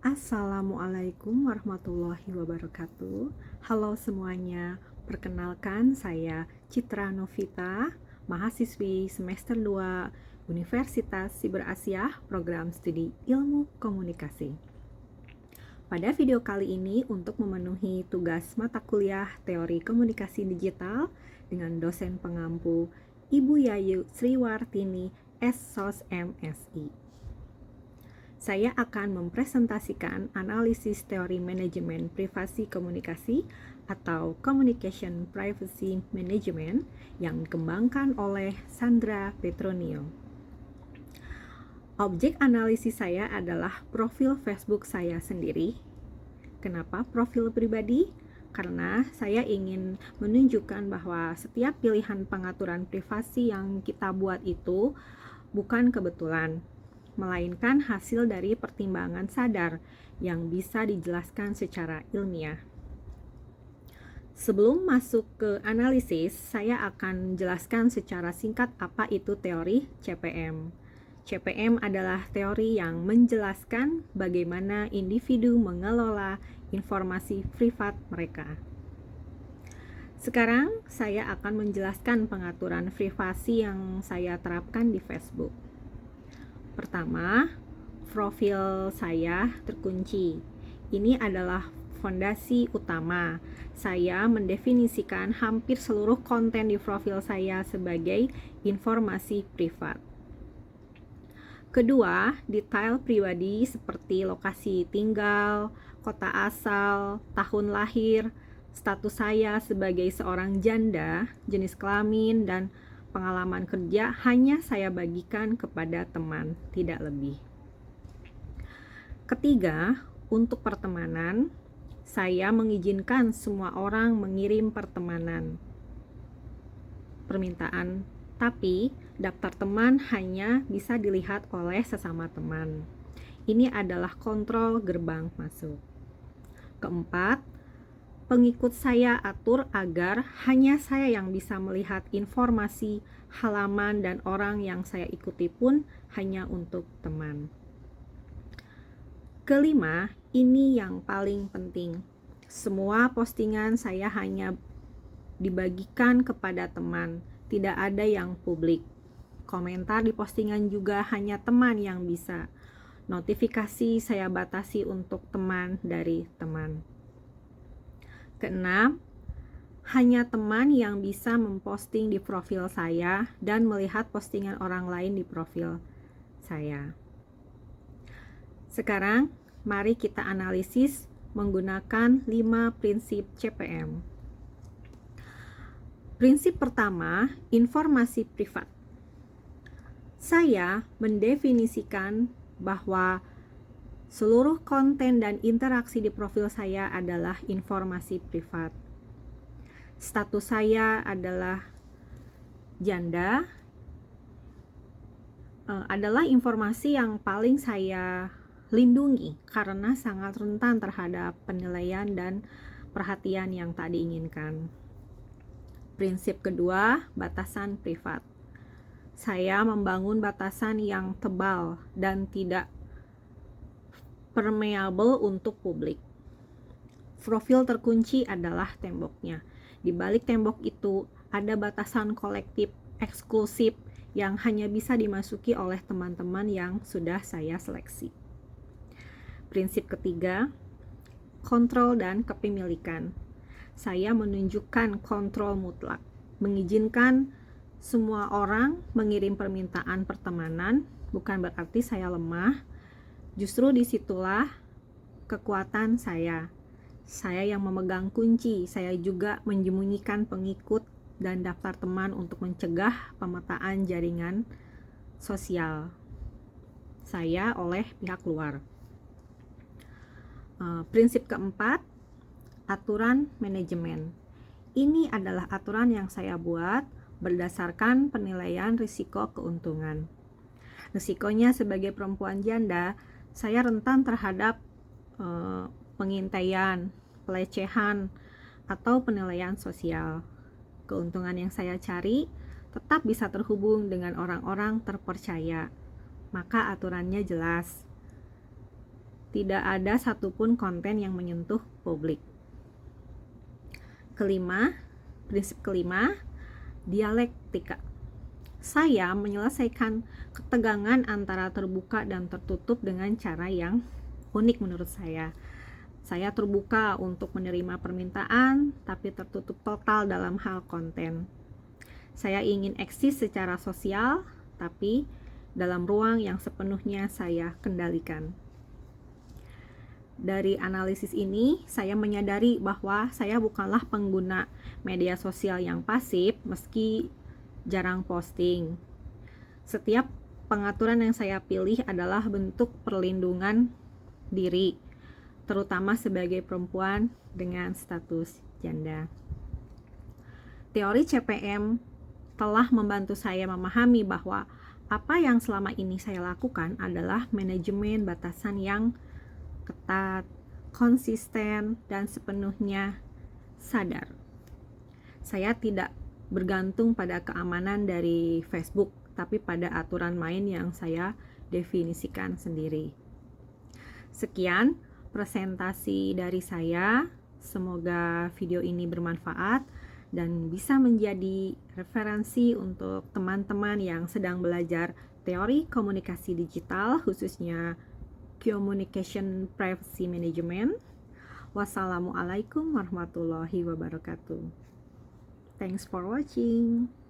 Assalamualaikum warahmatullahi wabarakatuh. Halo semuanya, perkenalkan saya Citra Novita, mahasiswi semester 2 Universitas Siber Asia, program studi Ilmu Komunikasi. Pada video kali ini untuk memenuhi tugas mata kuliah Teori Komunikasi Digital dengan dosen pengampu Ibu Yayu Sriwartini SSOS MSI. Saya akan mempresentasikan analisis teori manajemen privasi komunikasi atau Communication Privacy Management yang dikembangkan oleh Sandra Petronio. Objek analisis saya adalah profil Facebook saya sendiri. Kenapa profil pribadi? Karena saya ingin menunjukkan bahwa setiap pilihan pengaturan privasi yang kita buat itu bukan kebetulan, melainkan hasil dari pertimbangan sadar yang bisa dijelaskan secara ilmiah. Sebelum masuk ke analisis, saya akan jelaskan secara singkat apa itu teori CPM. CPM adalah teori yang menjelaskan bagaimana individu mengelola informasi privat mereka. Sekarang saya akan menjelaskan pengaturan privasi yang saya terapkan di Facebook. Pertama, profil saya terkunci. Ini adalah fondasi utama. Saya mendefinisikan hampir seluruh konten di profil saya sebagai informasi privat. Kedua, detail pribadi seperti lokasi tinggal, kota asal, tahun lahir, status saya sebagai seorang janda, jenis kelamin, dan pengalaman kerja hanya saya bagikan kepada teman, tidak lebih. Ketiga, untuk pertemanan, saya mengizinkan semua orang mengirim permintaan, tapi daftar teman hanya bisa dilihat oleh sesama teman. Ini adalah kontrol gerbang masuk. Keempat, pengikut saya atur agar hanya saya yang bisa melihat informasi, halaman, dan orang yang saya ikuti pun hanya untuk teman. Kelima, ini yang paling penting. Semua postingan saya hanya dibagikan kepada teman, tidak ada yang publik. Komentar di postingan juga hanya teman yang bisa. Notifikasi saya batasi untuk teman dari teman. Keenam, hanya teman yang bisa memposting di profil saya dan melihat postingan orang lain di profil saya. Sekarang, mari kita analisis menggunakan 5 prinsip CPM. Prinsip pertama, informasi privat. Saya mendefinisikan bahwa seluruh konten dan interaksi di profil saya adalah informasi privat. Status saya adalah janda, adalah informasi yang paling saya lindungi karena sangat rentan terhadap penilaian dan perhatian yang tak diinginkan. Prinsip kedua, batasan privat. Saya membangun batasan yang tebal dan tidak permeable untuk publik. Profil terkunci adalah temboknya. Di balik tembok itu ada batasan kolektif eksklusif yang hanya bisa dimasuki oleh teman-teman yang sudah saya seleksi. Prinsip ketiga, kontrol dan kepemilikan. Saya menunjukkan kontrol mutlak, mengizinkan semua orang mengirim permintaan pertemanan, bukan berarti saya lemah. Justru disitulah kekuatan saya. Saya yang memegang kunci, saya juga menyembunyikan pengikut dan daftar teman untuk mencegah pemetaan jaringan sosial saya oleh pihak luar. Prinsip keempat, aturan manajemen. Ini adalah aturan yang saya buat berdasarkan penilaian risiko keuntungan. Risikonya sebagai perempuan janda, saya rentan terhadap pengintaian, pelecehan, atau penilaian sosial. Keuntungan yang saya cari tetap bisa terhubung dengan orang-orang terpercaya, maka aturannya jelas. Tidak ada satupun konten yang menyentuh publik. Prinsip kelima, dialektika. Saya menyelesaikan ketegangan antara terbuka dan tertutup dengan cara yang unik menurut saya. Saya terbuka untuk menerima permintaan, tapi tertutup total dalam hal konten. Saya ingin eksis secara sosial, tapi dalam ruang yang sepenuhnya saya kendalikan. Dari analisis ini, saya menyadari bahwa saya bukanlah pengguna media sosial yang pasif meski jarang posting. Setiap pengaturan yang saya pilih adalah bentuk perlindungan diri, terutama sebagai perempuan dengan status janda. Teori CPM telah membantu saya memahami bahwa apa yang selama ini saya lakukan adalah manajemen batasan yang ketat, konsisten, dan sepenuhnya sadar. Saya tidak bergantung pada keamanan dari Facebook, tapi pada aturan main yang saya definisikan sendiri. Sekian presentasi dari saya. Semoga video ini bermanfaat dan bisa menjadi referensi untuk teman-teman yang sedang belajar teori komunikasi digital, khususnya Communication Privacy Management. Wassalamualaikum warahmatullahi wabarakatuh. Thanks for watching.